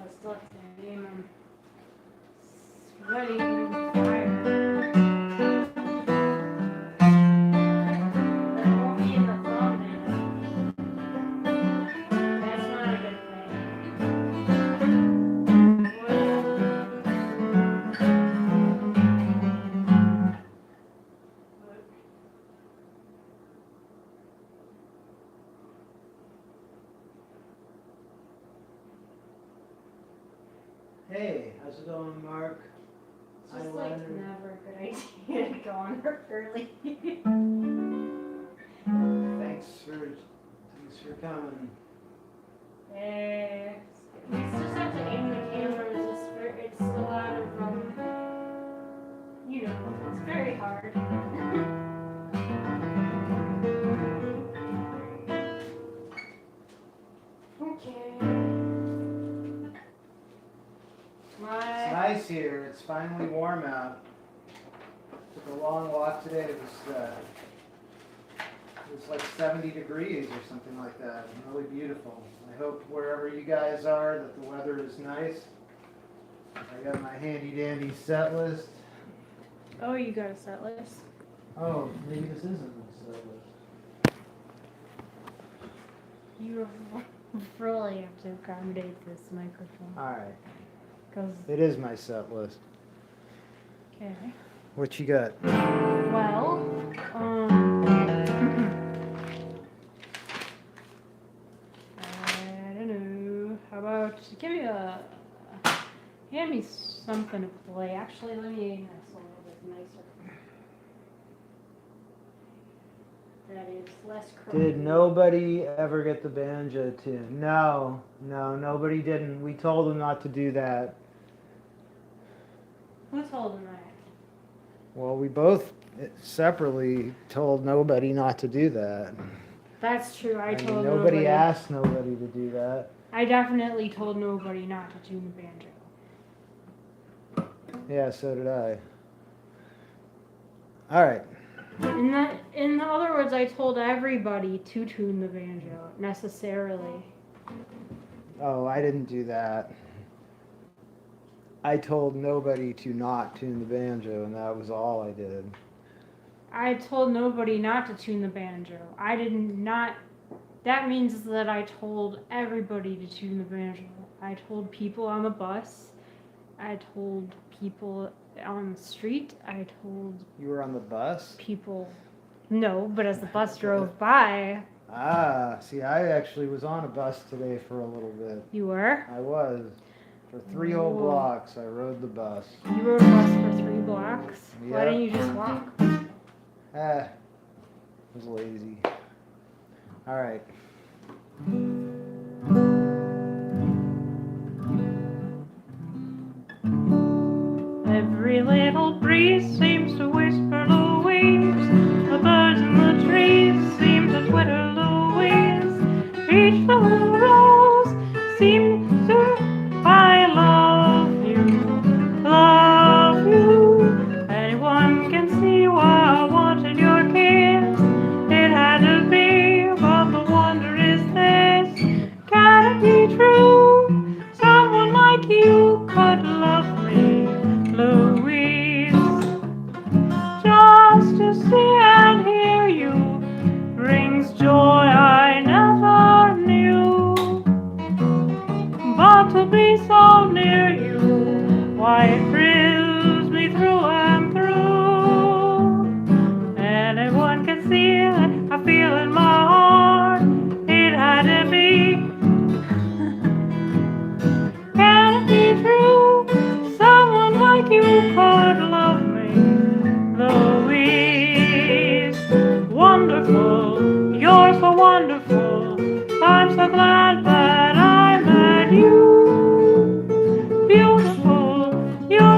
I still have to name them. Sweaty fire. That won't be in the thumbnail. That's not a good Hey, how's it going, Mark? It's just like never a good idea to go on early. Thanks for coming. Hey, we just have to aim the cameras. It's a lot of it's very hard. Okay. It's nice here. It's finally warm out. Took a long walk today. It was like 70 degrees or something like that. Really beautiful. I hope wherever you guys are that the weather is nice. I got my handy dandy set list. Oh, you got a set list? Oh, maybe this isn't the set list. You really have to accommodate this microphone. Alright. 'Cause It is my set list. okay. What you got? Well, I don't know. How about hand me something to play. Actually, let me make this a little bit nicer. That is less crooked. Did nobody ever get the banjo tune? No, nobody didn't. We told them not to do that. Who told him that? Well, we both separately told nobody not to do that. That's true. I mean, told nobody asked nobody to do that. I definitely told nobody not to tune the banjo. Yeah, so did I. All right. In other words, I told everybody to tune the banjo necessarily. Oh, I didn't do that. I told nobody to not tune the banjo, and that was all I did. I told nobody not to tune the banjo. I did not. That means that I told everybody to tune the banjo. I told people on the bus. I told people on the street. I told. You were on the bus? People. No, but as the bus drove by. Ah, see, I actually was on a bus today for a little bit. You were? I was. For 3 whole blocks, I rode the bus. You rode a bus for 3 blocks? Yep. Why didn't you just walk? I was lazy. All right. Every little breeze seems to whisper Louise. The birds in the trees seem to twitter Louise. Each little rose seems to I love you. Anyone can see why I wanted your kiss. It had to be, but the wonder is this. Can it be true? Someone like you could love me, Louise. Just to see and hear you brings joy I never knew. But to be so near you, why it thrills me through and through. Anyone can see it, I feel in my heart, it had to be. Can it be true? Someone like you could love me, Louise. Wonderful, you're so wonderful. I'm so glad that I met you. Beautiful, you're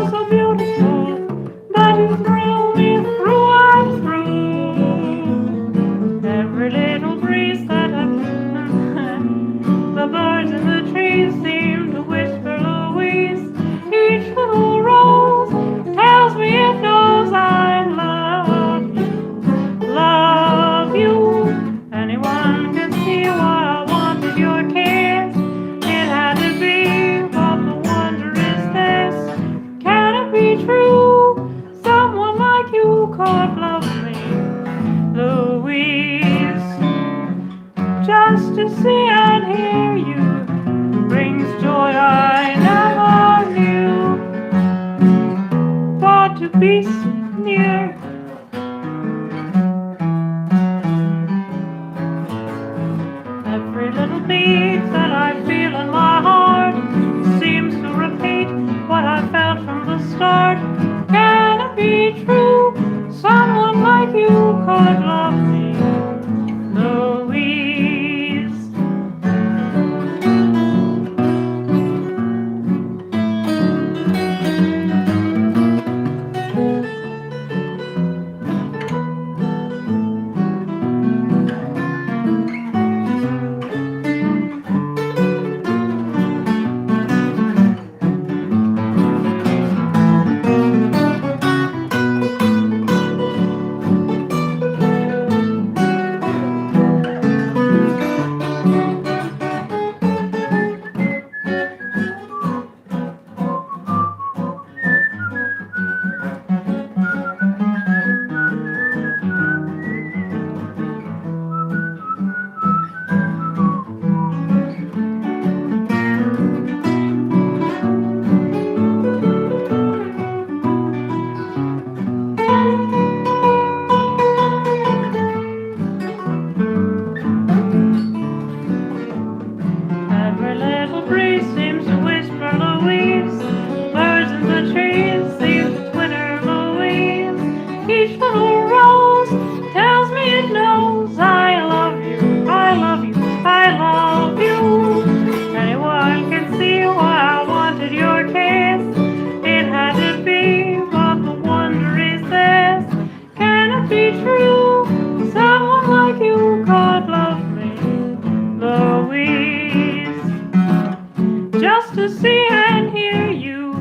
Just to see and hear you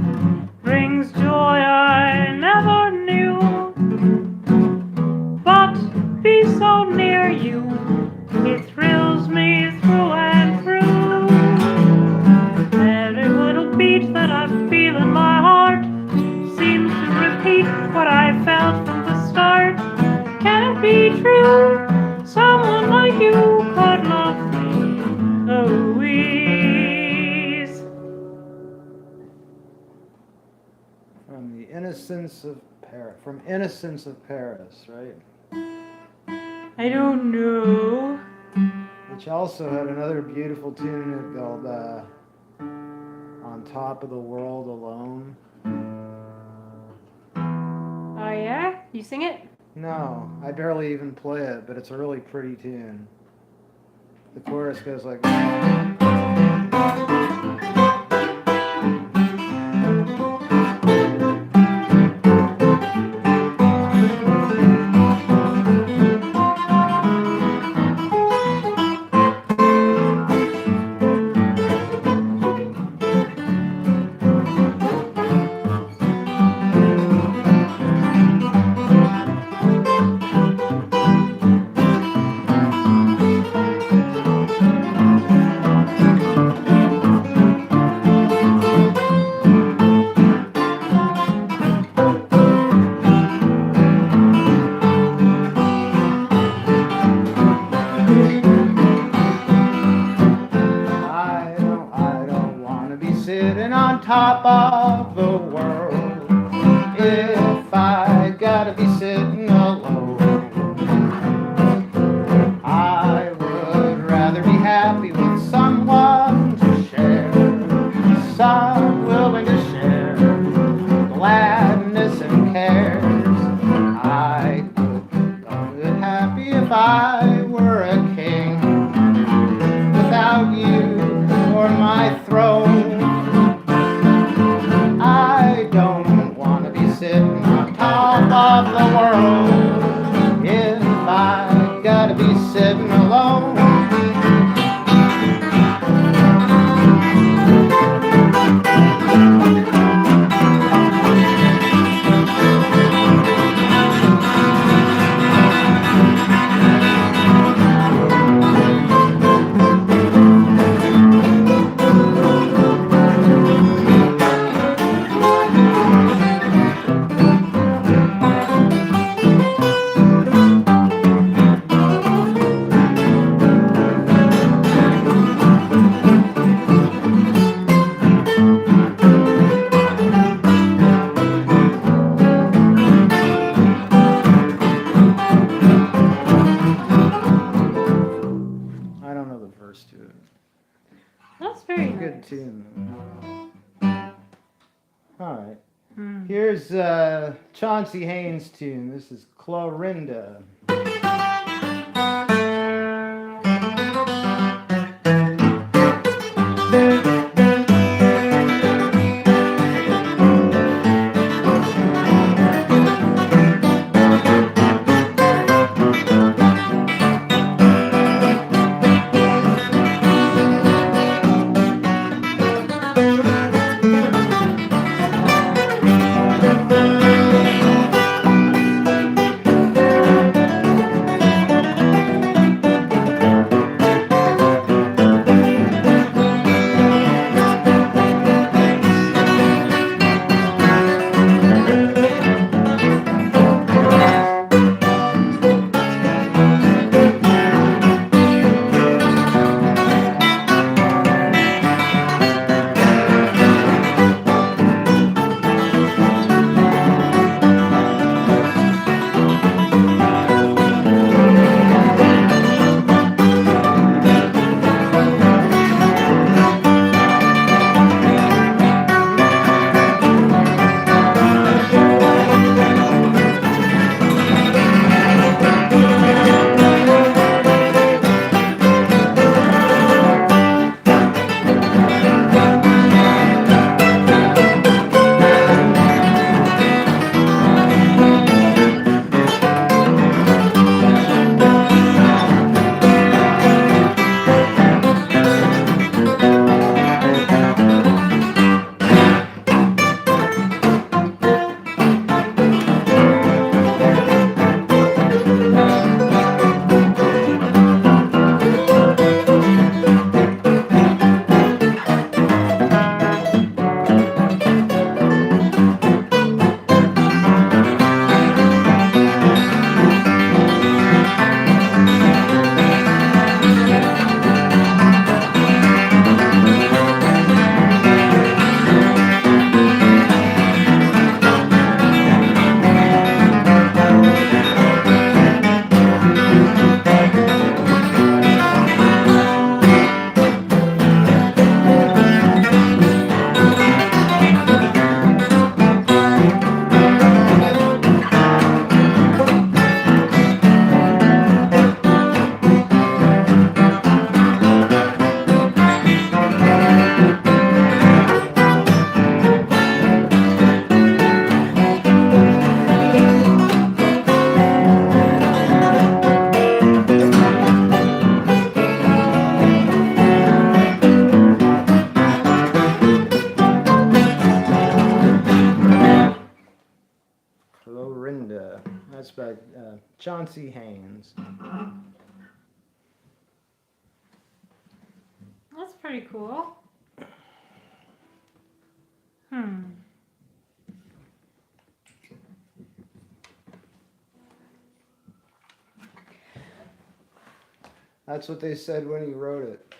brings joy I never knew. But be so near you, it thrills me through and through. Every little beat that I feel in my heart seems to repeat what I felt from the start. Can it be true? Someone like you could love me, Louise. From the Innocence of Paris. From Innocence of Paris, right? I don't know. Which also had another beautiful tune called On Top of the World Alone. Oh yeah? You sing it? No, I barely even play it, but it's a really pretty tune. The chorus goes like sitting on top of the world. If I gotta be sitting alone, I would rather be happy with someone to share, someone willing to share gladness and cares. I could be happy if I were a king without you or my throne. I don't want to be sitting on top of the world if I gotta be sitting alone. To it. That's very good nice. tune. All right. Here's Chauncey Haynes' tune. This is Clorinda. respect Chauncey Haynes. That's pretty cool. That's what they said when he wrote it.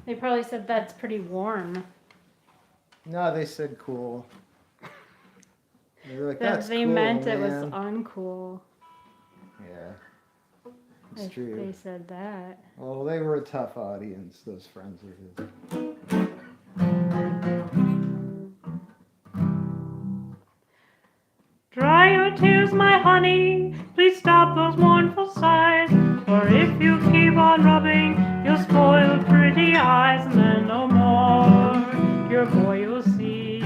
They probably said that's pretty warm. No, they said cool. They were like, That that's they cool, meant man. it was uncool. Yeah, it's If true. they said that. Well, they were a tough audience, those friends of his. Dry your tears, my honey, please stop those mournful sighs. For if you keep on rubbing, you'll spoil pretty eyes, and then no more your boy you'll see.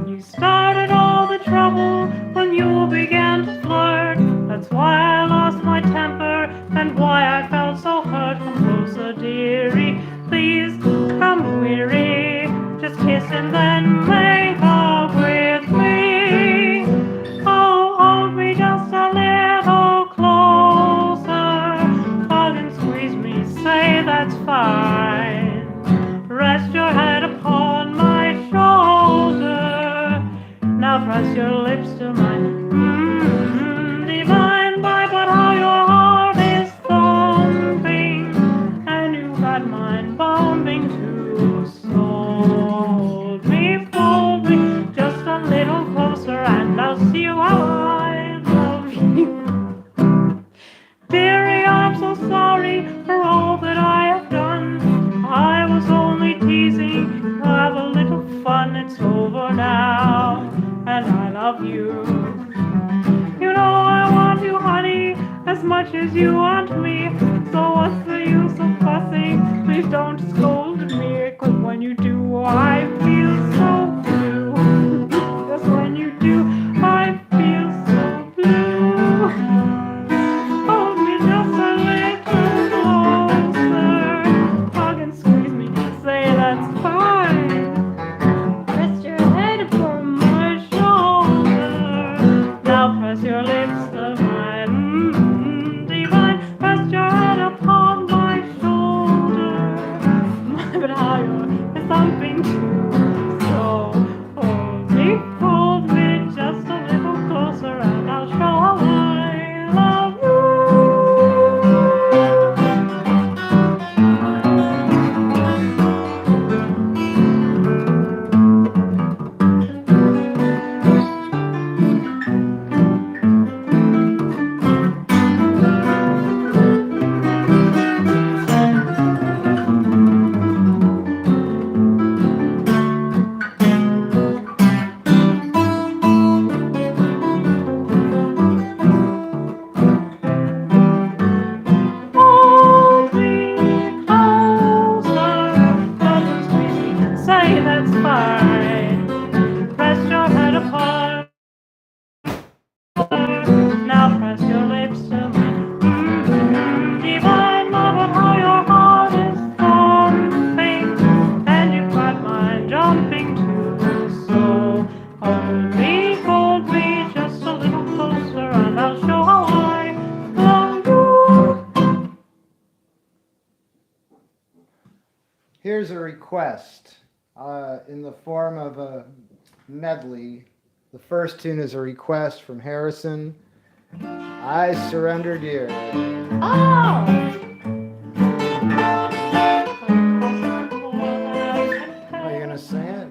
You started all the trouble when you began to flirt. That's why I lost my temper and why I felt so hurt. Come closer, dearie, please come weary. Just kiss and then make love with me. Oh, hold me just a little closer. Hug and squeeze me, say that's fine. Rest your head upon my shoulder. Now press your lips to mine. Divine by but how your heart is thumping, and you got mine bumping too. So hold me, just a little closer, and I'll see how I love you. Dearie, I'm so sorry for all that I have done. I was only teasing to have a little fun. It's over now, and I love you. You know I want you, honey, as much as you want me. So what's the use of fussing? Please don't scold me, 'cause when you do, I feel so blue. 'Cause when you do, I feel so blue. Hold me just a little closer. Hug and squeeze me, say that's fine. Rest your head upon my shoulder. Now press your lips to mine. Divine, rest your head upon my shoulder. But how you're thumping too. So hold me just a little closer, and I'll show how I love you. Hold me closer, hug and squeeze me, say that's fine. Press your head upon now press your lips to mine. Divine love of how your heart is thumping, and you've got mine jumping too. So hold me just a little closer, and I'll show how I love you. Here's a request in the form of a medley. The first tune is a request from Harrison. I surrender dear. Oh! Are you gonna sing it?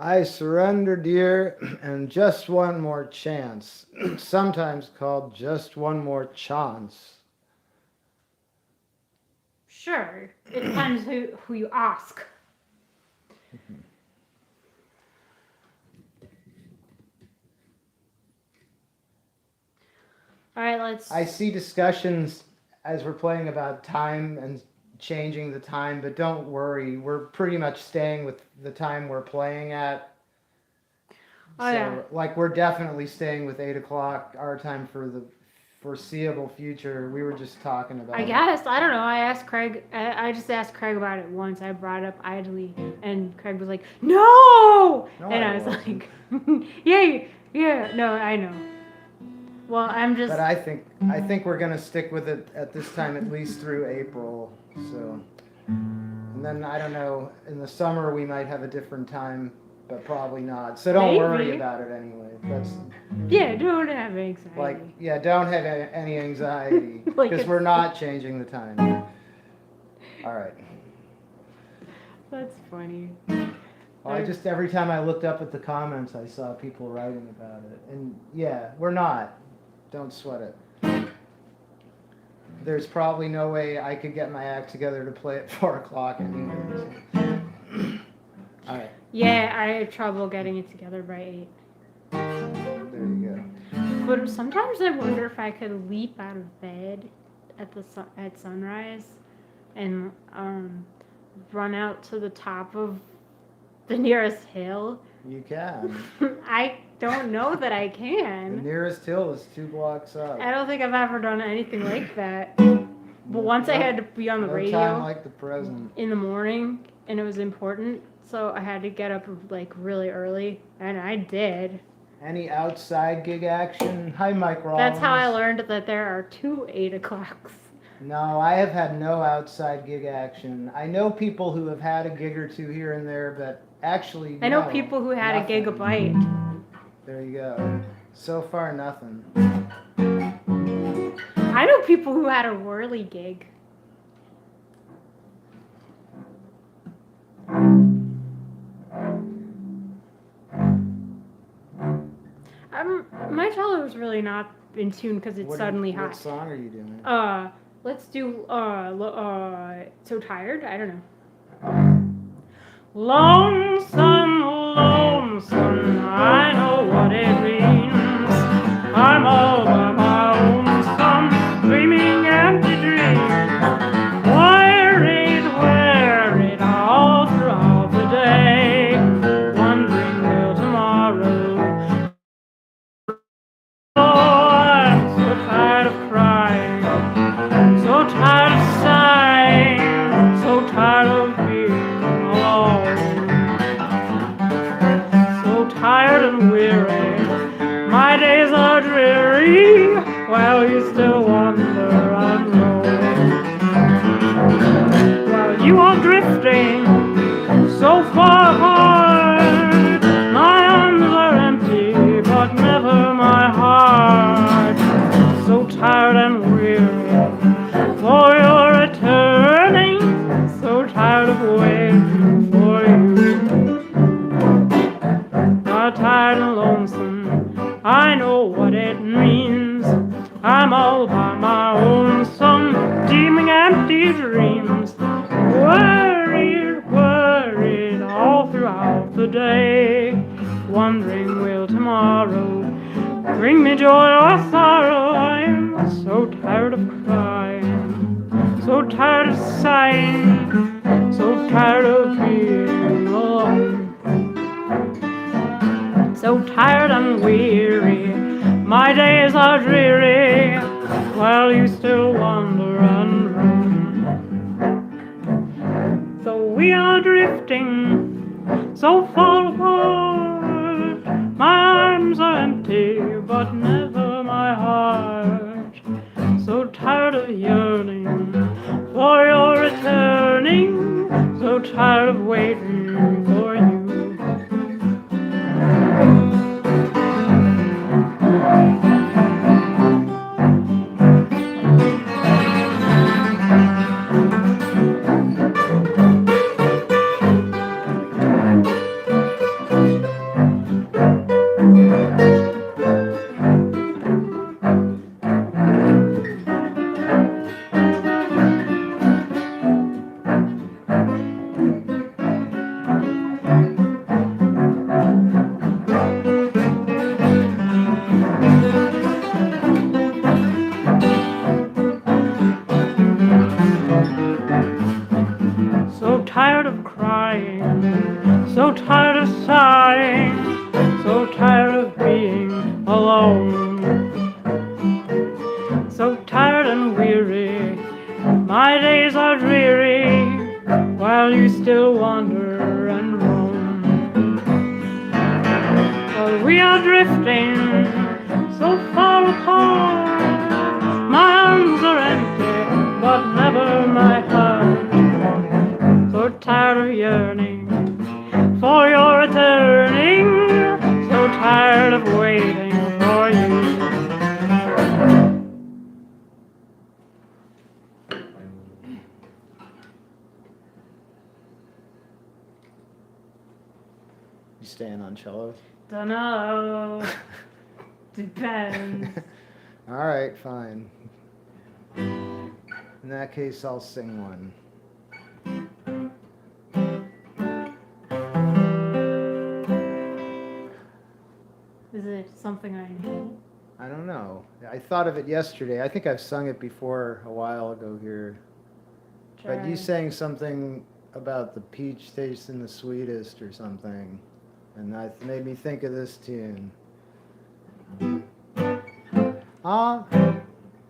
I surrender, dear, and just one more chance, sometimes called just one more chance. Sure. It depends who you ask. All right, let's. I see discussions as we're playing about time and changing the time, but don't worry, we're pretty much staying with the time we're playing at. Oh, So, yeah. like, we're definitely staying with 8 o'clock our time for the foreseeable future. We were just talking about I guess. I don't know. I asked Craig. I just asked Craig about it once. I brought it up idly, and Craig was like, "No!" No, and I I was wasn't. like, "Yeah, yeah. No, I know." Well, I'm just. But I think we're gonna stick with it at this time at least through April. So, and then I don't know. In the summer we might have a different time, but probably not. So don't worry Maybe. about it anyway. That's Yeah, don't have anxiety. like don't have any anxiety Like because it's- we're not changing the time. All right. That's funny. Well, I just every time I looked up at the comments, I saw people writing about it, and yeah, we're not. Don't sweat it. There's probably no way I could get my act together to play at 4 o'clock anyway. All right, Yeah, I had trouble getting it together by 8. there you go. But sometimes I wonder if I could leap out of bed at sunrise and run out to the top of the nearest hill. You can. I don't know that I The can. nearest hill is 2 blocks up. I don't think I've ever done anything like that. But once I had to be on the No radio time like the present. in the morning, and it was important, so I had to get up like really early, and I did. Any outside gig action? Hi, Mike Rollins. That's how I learned that there are 2 8 o'clocks. No, I have had no outside gig action. I know people who have had a gig or two here and there, but actually, I know no, people who had nothing. a gigabyte. There you go. So far, nothing. I know people who had a whirly gig. My cello is really not in tune because it's suddenly What hot. song are you doing? Let's do So Tired. I don't know. Lonesome, lonesome, I know what it means. I'm all by my own, some dreaming empty dreams. Worried all throughout the day, wondering will tomorrow. Oh, I'm so tired of crying, so tired of sighing, so tired of being alone. So tired and weary, my days are dreary, while you still wander and roam. While you are drifting so far apart, my arms are empty, but never my heart. So tired and weary for your returning, so tired of waiting for you. Not tired and lonesome, I know what it means. I'm all by my own, some dreaming empty dreams. Worried all throughout the day, wondering will tomorrow bring me joy or sorrow. I'm so tired of crying, so tired of sighing, so tired of being alone. So tired and weary, my days are dreary, while you still wander and roam. So we are drifting so far apart, my arms are empty, but never my heart. So tired of yearning for your returning, so tired of waiting for you. and weary. My days are dreary while you still wander and roam. For we are drifting so far apart. My arms are empty, but never my heart. So tired of yearning for your returning, so tired of waiting for you. You staying on cello? Dunno. Depends. All right, fine. In that case, I'll sing one. Is it something I know? I don't know. I thought of it yesterday. I think I've sung it before a while ago here. But you sang something about the peach tasting the sweetest or something. And that made me think of this tune. How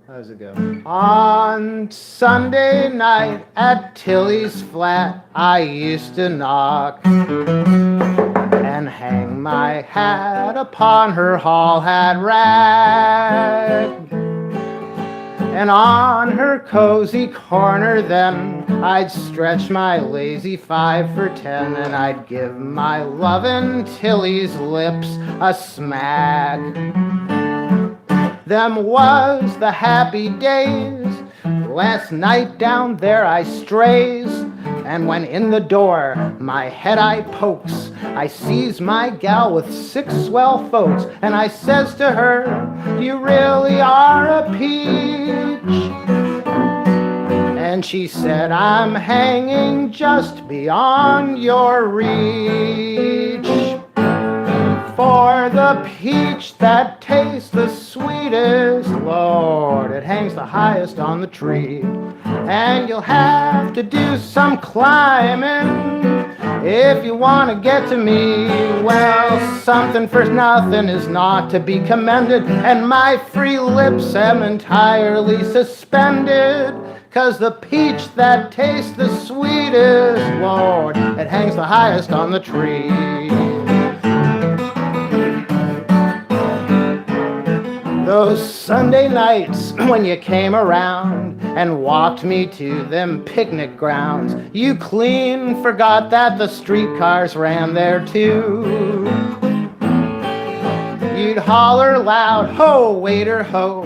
does it go? On Sunday night at Tilly's flat, I used to knock and hang my hat upon her hall hat rack. And on her cozy corner then I'd stretch my lazy 5 for 10, and I'd give my lovin' Tilly's lips a smack. Them was the happy days. Last night down there I strays, and when in the door my head I pokes, I sees my gal with 6 swell folks, and I says to her, "You really are a peach." And she said, "I'm hanging just beyond your reach. For the peach that tastes the sweetest, Lord, it hangs the highest on the tree. And you'll have to do some climbing if you want to get to me. Well, something for nothing is not to be commended, and my free lips am entirely suspended. 'Cause the peach that tastes the sweetest, Lord, it hangs the highest on the tree." Those Sunday nights when you came around and walked me to them picnic grounds, you clean forgot that the streetcars ran there too. You'd holler loud, "Ho, waiter, ho,"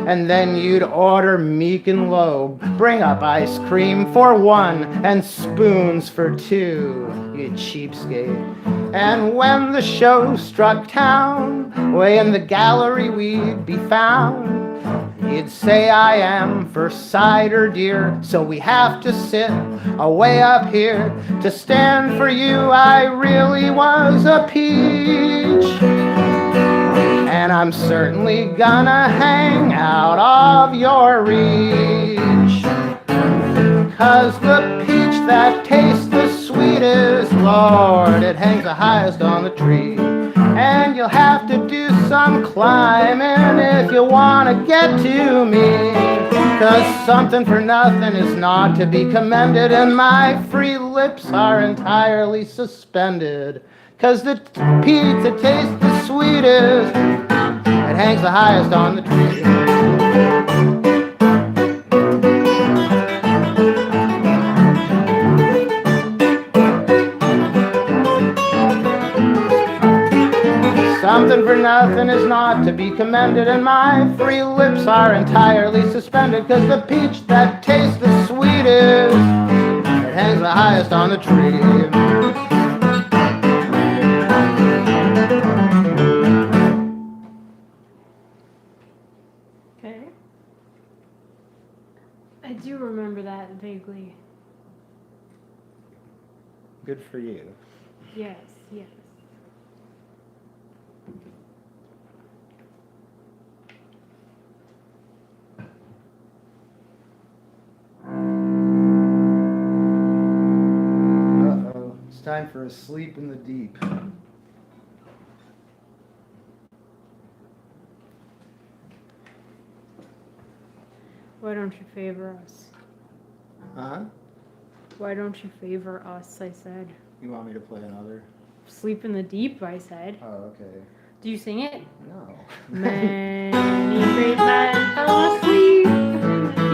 and then you'd order meek and low, "Bring up ice cream for 1 and spoons for 2, you cheapskate." And when the show struck town, way in the gallery we'd be found, you'd say, "I am for cider, dear, so we have to sit away up here. To stand for you, I really was a peach. And I'm certainly gonna hang out of your reach. 'Cause the peach that tastes the sweetest, Lord, it hangs the highest on the tree. And you'll have to do some climbing if you want to get to me. 'Cause something for nothing is not to be commended, and my free lips are entirely suspended. 'Cause the peach that tastes the sweetest, it hangs the highest on the tree. Something for nothing is not to be commended, and my free lips are entirely suspended. 'Cause the peach that tastes the sweetest, it hangs the highest on the tree. Okay. I do remember that vaguely. Good for you. Yes, yes. Uh-oh. It's time for a sleep in the deep. Why don't you favor us? Huh? Why don't you favor us? I said. You want me to play another? Sleep in the deep. I said. Oh, okay. Do you sing it? No. Many great men fell asleep in the deep.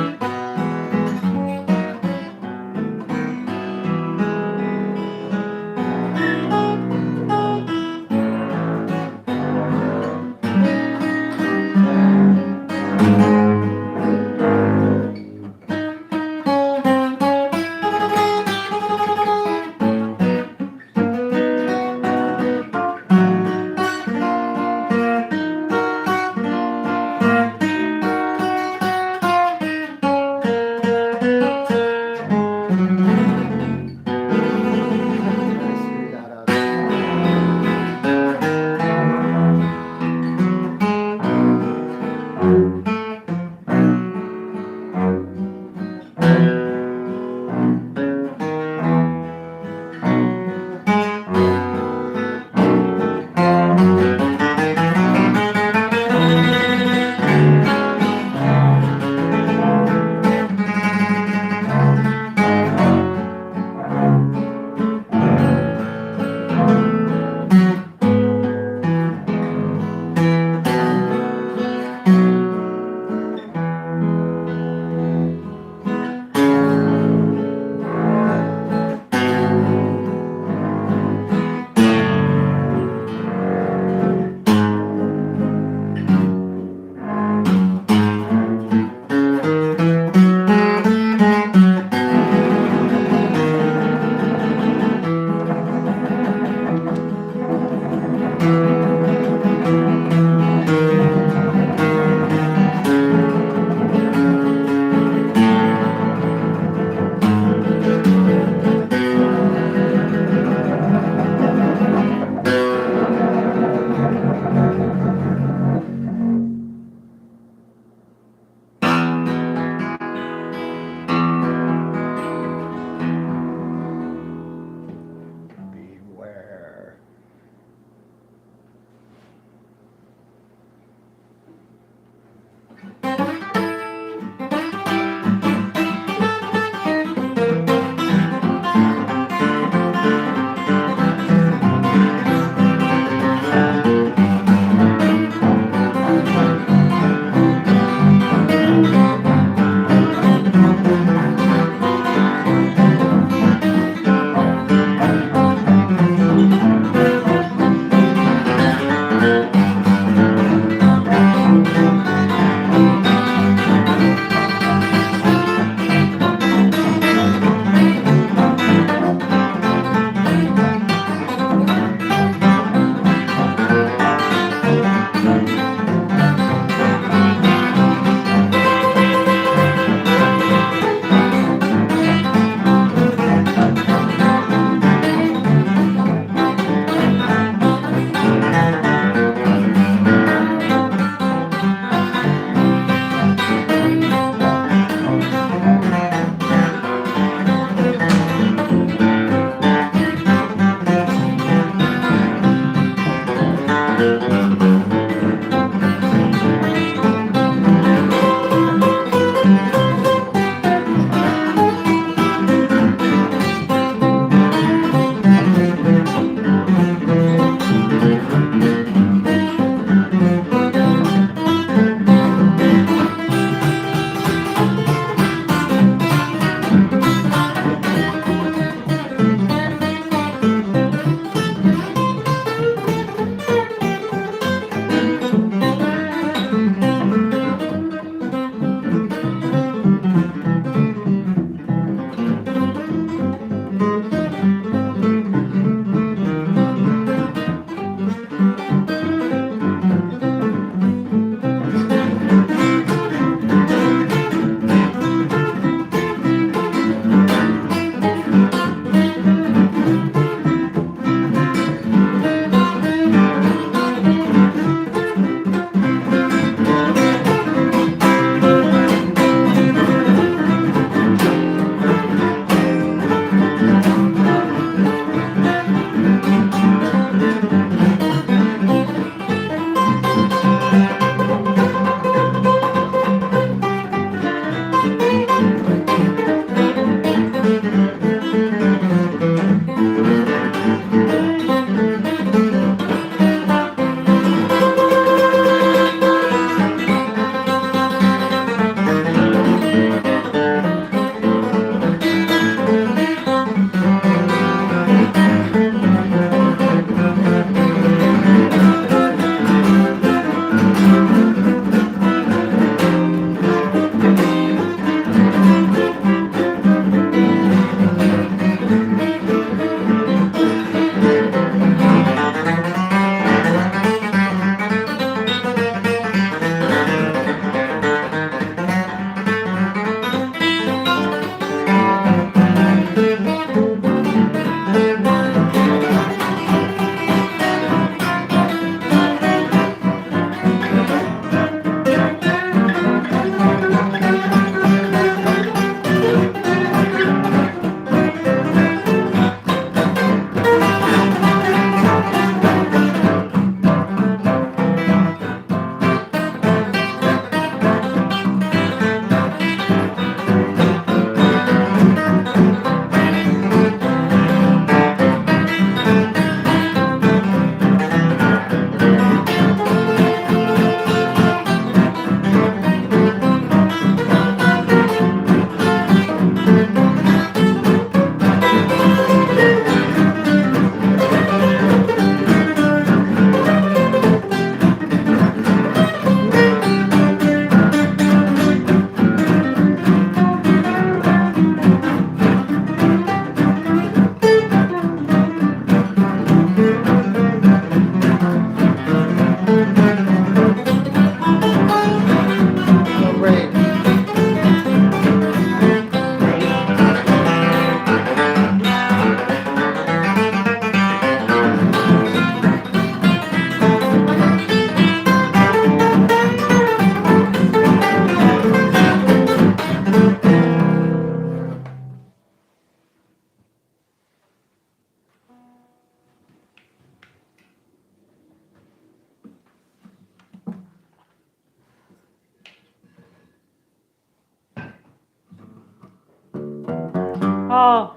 Oh,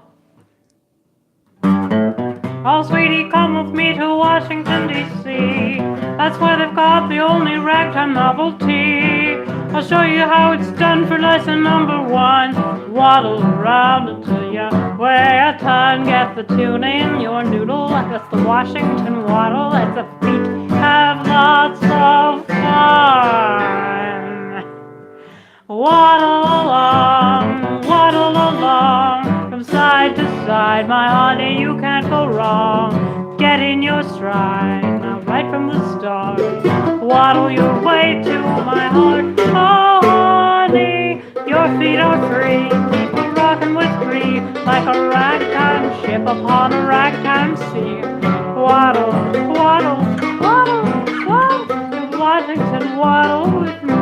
oh, sweetie, come with me to Washington, D.C. That's where they've got the only ragtime novelty. I'll show you how it's done for lesson number 1. Waddle around until you weigh a ton. Get the tune in your noodle. That's the Washington waddle. Let the feet have lots of fun. Waddle along, from side to side, my honey, you can't go wrong. Get in your stride, now right from the start, waddle your way to my heart. Oh, honey, your feet are free, keep on rocking with glee, like a ragtime ship upon a ragtime sea. Waddle, waddle, waddle, waddle, to Washington, waddle with me.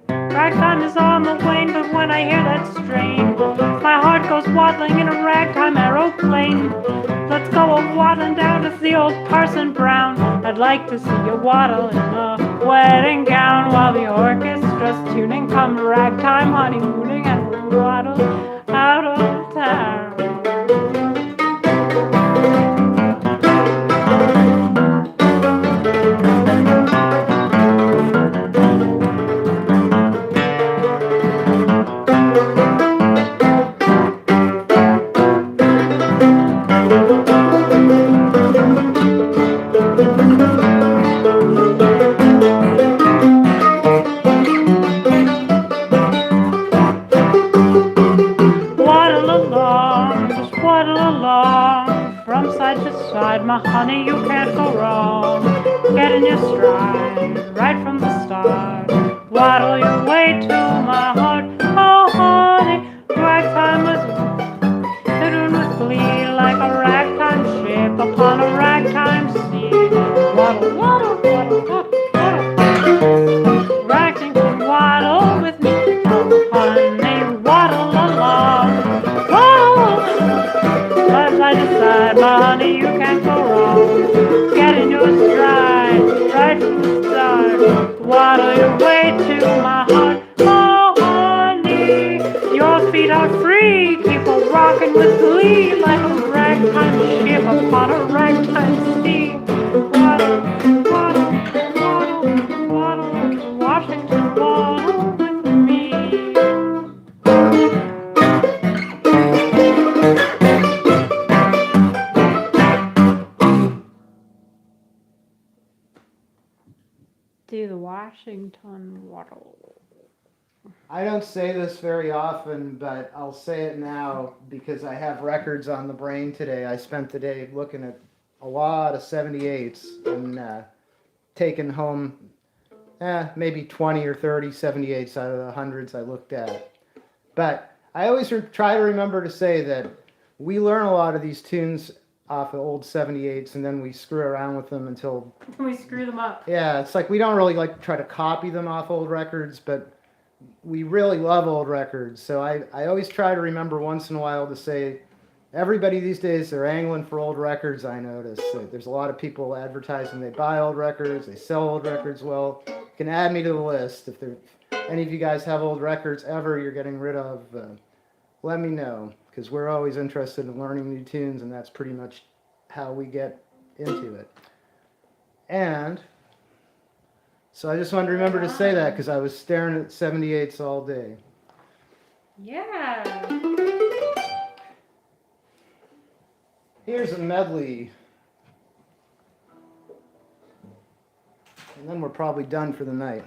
Ragtime is on the wane, but when I hear that strain, my heart goes waddling in a ragtime aeroplane. Let's go a-waddling down to see old Parson Brown. I'd like to see you waddle in a wedding gown while the orchestra's tuning. Come ragtime honeymooning and we'll waddle out of town. My honey, you can't go wrong. Get in your stride, right from the start. Waddle your way to my heart. Oh, honey, ragtime was hidden with glee, like a ragtime ship upon a ragtime sea. Waddle, waddle, waddle, waddle, waddle. Ragtime can waddle with me. Oh, honey, waddle along. Waddle, side to side, my honey, you can't go wrong. Get in your stride, right from the start. Waddle your way to my heart. Oh, honey, your feet are free. Keep on rocking with glee, like a ragtime ship upon a ragtime sea. Waddle, waddle, waddle, waddle, Washington, waddle with me. Do the Washington waddle. I don't say this very often, but I'll say it now because I have records on the brain today. I spent the day looking at a lot of 78s and taking home maybe 20 or 30 78s out of the hundreds I looked at. But I always try to remember to say that we learn a lot of these tunes off of old 78s and then we screw around with them until we screw them up. Yeah, it's like we don't really like try to copy them off old records, but we really love old records. So I always try to remember once in a while to say, everybody these days, they're angling for old records, I notice. So there's a lot of people advertising they buy old records, they sell old records. Well, you can add me to the list. If any of you guys have old records ever you're getting rid of, let me know. Because we're always interested in learning new tunes, and that's pretty much how we get into it. And so I just wanted to remember to say that because I was staring at 78s all day. Yeah. Here's a medley. And then we're probably done for the night.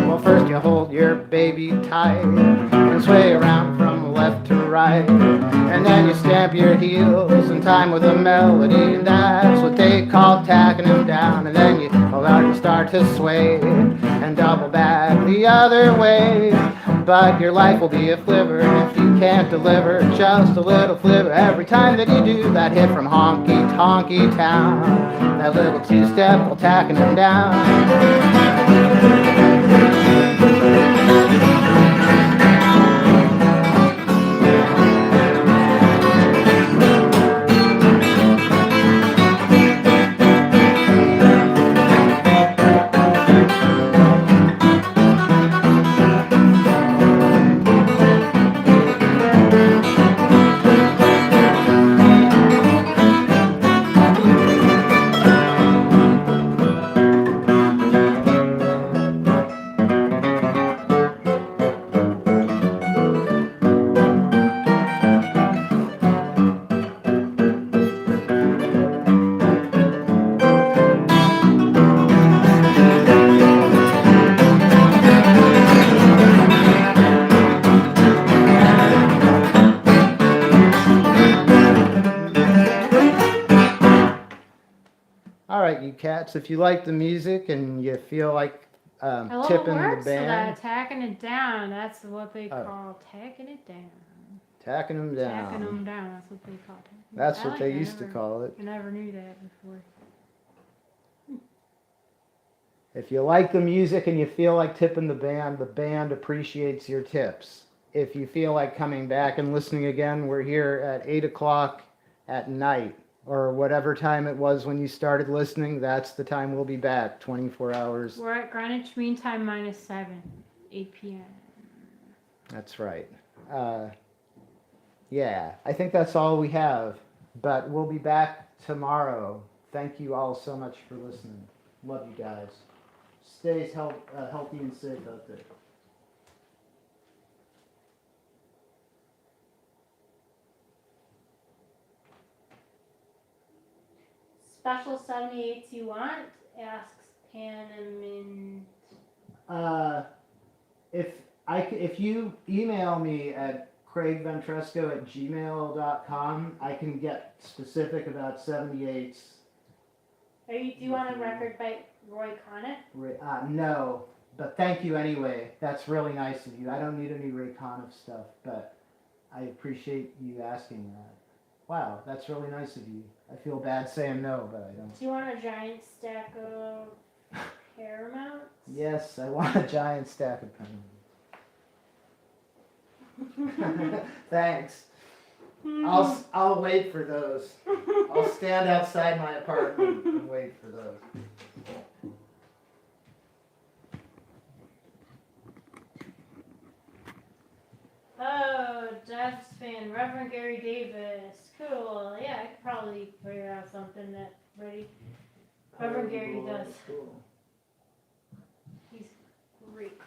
Well, first you hold your baby tight and sway around from left to right, and then you stamp your heels in time with a melody, and that's what they call tacking them down. And then you start to sway and double back the other way. But your life will be a flivver if you can't deliver just a little flivver every time that you do that hit from honky tonky town. That little two-step while tacking them down. All right, you cats, if you like the music and you feel like A little tipping the words for that, band, tacking it down. That's what they Oh. call tacking it down. tacking them down. Tacking them down. That's what they call it. That's I what like they that. used to call it. I never knew that before. If you like the music and you feel like tipping the band appreciates your tips. If you feel like coming back and listening again, we're here at 8 o'clock at night, or whatever time it was when you started listening. That's the time we'll be back, 24 hours. We're at Greenwich Mean Time -7, 8 p.m. That's right. Yeah, I think that's all we have. But we'll be back tomorrow. Thank you all so much for listening. Love you guys. Stay healthy and safe out there. Special 78s you want? Asks Panamint. If you email me at craigventresco@gmail.com, I can get specific about 78s. Do you want a record by Roy Conniff? No, but thank you anyway. That's really nice of you. I don't need any Ray Conniff stuff, but I appreciate you asking that. Wow, that's really nice of you. I feel bad saying no, but I don't. Do you want a giant stack of Paramounts? Yes, I want a giant stack of pennies. Thanks. I'll wait for those. I'll stand outside my apartment and wait for those. Oh, Jeff's fan, Reverend Gary Davis. Cool. Yeah, I could probably figure out something that ready. Reverend Gary does. Cool. He's great.